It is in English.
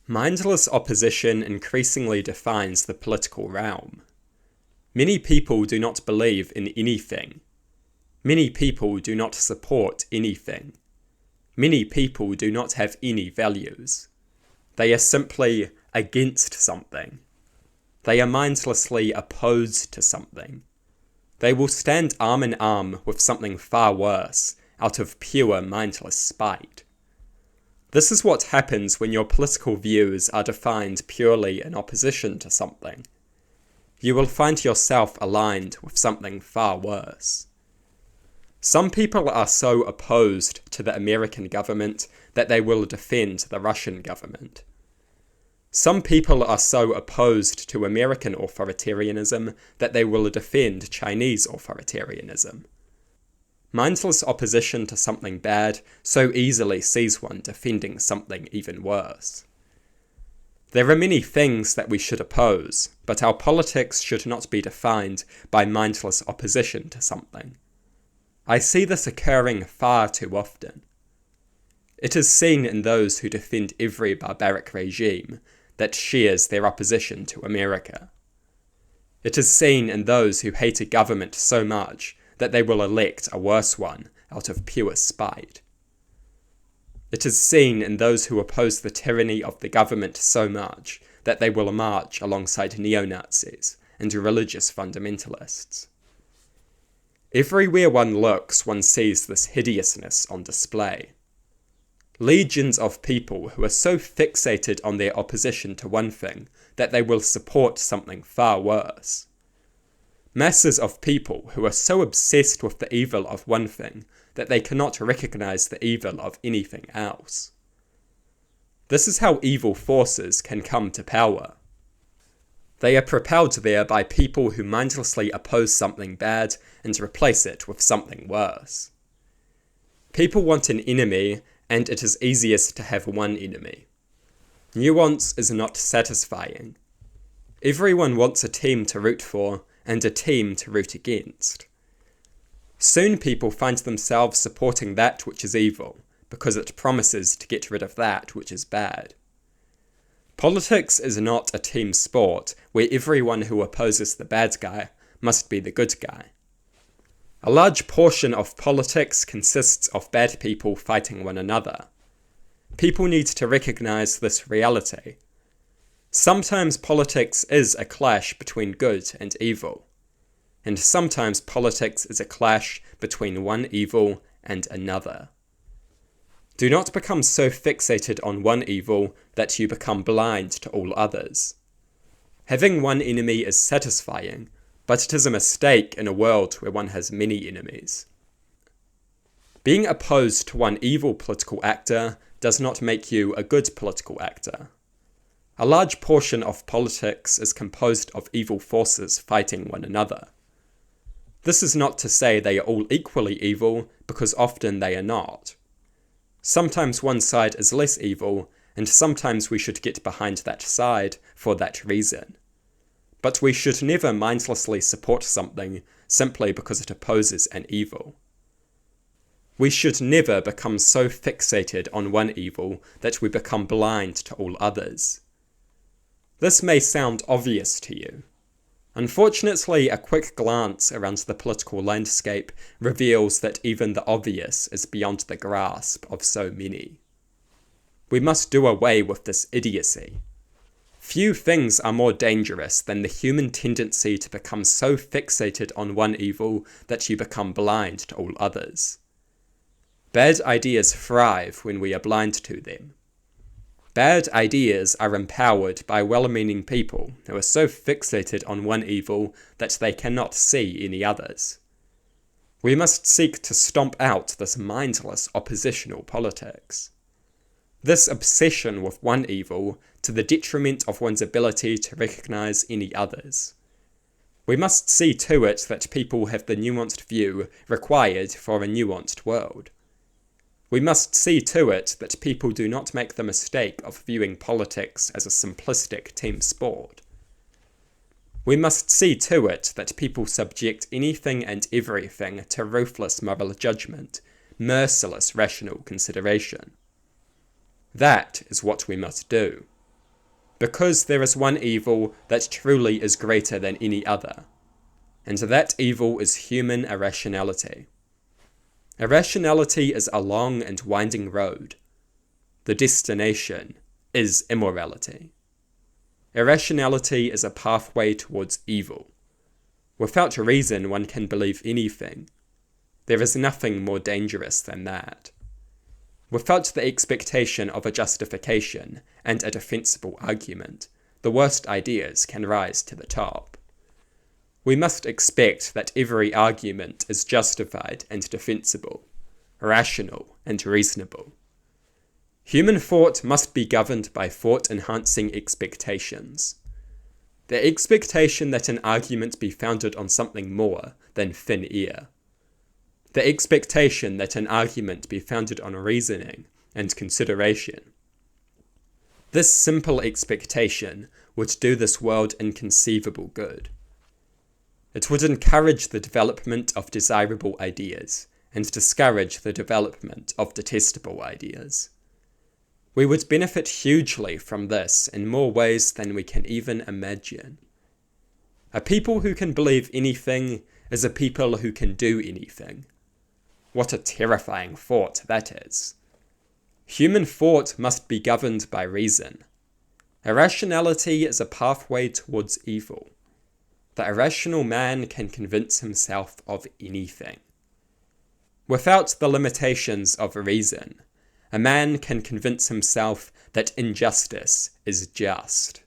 Mindless opposition increasingly defines the political realm. Many people do not believe in anything. Many people do not support anything. Many people do not have any values. They are simply against something. They are mindlessly opposed to something. They will stand arm in arm with something far worse out of pure mindless spite. This is what happens when your political views are defined purely in opposition to something. You will find yourself aligned with something far worse. Some people are so opposed to the American government that they will defend the Russian government. Some people are so opposed to American authoritarianism that they will defend Chinese authoritarianism. Mindless opposition to something bad so easily sees one defending something even worse. There are many things that we should oppose, but our politics should not be defined by mindless opposition to something. I see this occurring far too often. It is seen in those who defend every barbaric regime that shares their opposition to America. It is seen in those who hate a government so much that they will elect a worse one out of pure spite. It is seen in those who oppose the tyranny of the government so much that they will march alongside neo-Nazis and religious fundamentalists. Everywhere one looks, one sees this hideousness on display. Legions of people who are so fixated on their opposition to one thing that they will support something far worse. Masses of people who are so obsessed with the evil of one thing that they cannot recognize the evil of anything else. This is how evil forces can come to power. They are propelled there by people who mindlessly oppose something bad and replace it with something worse. People want an enemy, and it is easiest to have one enemy. Nuance is not satisfying. Everyone wants a team to root for, and a team to root against. Soon people find themselves supporting that which is evil, because it promises to get rid of that which is bad. Politics is not a team sport where everyone who opposes the bad guy must be the good guy. A large portion of politics consists of bad people fighting one another. People need to recognize this reality. Sometimes politics is a clash between good and evil, and sometimes politics is a clash between one evil and another. Do not become so fixated on one evil that you become blind to all others. Having one enemy is satisfying, but it is a mistake in a world where one has many enemies. Being opposed to one evil political actor does not make you a good political actor. A large portion of politics is composed of evil forces fighting one another. This is not to say they are all equally evil, because often they are not. Sometimes one side is less evil, and sometimes we should get behind that side for that reason. But we should never mindlessly support something simply because it opposes an evil. We should never become so fixated on one evil that we become blind to all others. This may sound obvious to you. Unfortunately, a quick glance around the political landscape reveals that even the obvious is beyond the grasp of so many. We must do away with this idiocy. Few things are more dangerous than the human tendency to become so fixated on one evil that you become blind to all others. Bad ideas thrive when we are blind to them. Bad ideas are empowered by well-meaning people who are so fixated on one evil that they cannot see any others. We must seek to stomp out this mindless oppositional politics. This obsession with one evil to the detriment of one's ability to recognize any others. We must see to it that people have the nuanced view required for a nuanced world. We must see to it that people do not make the mistake of viewing politics as a simplistic team sport. We must see to it that people subject anything and everything to ruthless moral judgment, merciless rational consideration. That is what we must do. because there is one evil that truly is greater than any other, and that evil is human irrationality. Irrationality is a long and winding road. The destination is immorality. Irrationality is a pathway towards evil. Without reason, one can believe anything. There is nothing more dangerous than that. Without the expectation of a justification and a defensible argument, the worst ideas can rise to the top. We must expect that every argument is justified and defensible, rational and reasonable. Human thought must be governed by thought-enhancing expectations. The expectation that an argument be founded on something more than thin air. The expectation that an argument be founded on reasoning and consideration. This simple expectation would do this world inconceivable good. It would encourage the development of desirable ideas and discourage the development of detestable ideas. We would benefit hugely from this in more ways than we can even imagine. A people who can believe anything is a people who can do anything. What a terrifying thought that is. Human thought must be governed by reason. Irrationality is a pathway towards evil. The irrational man can convince himself of anything. Without the limitations of reason, a man can convince himself that injustice is just.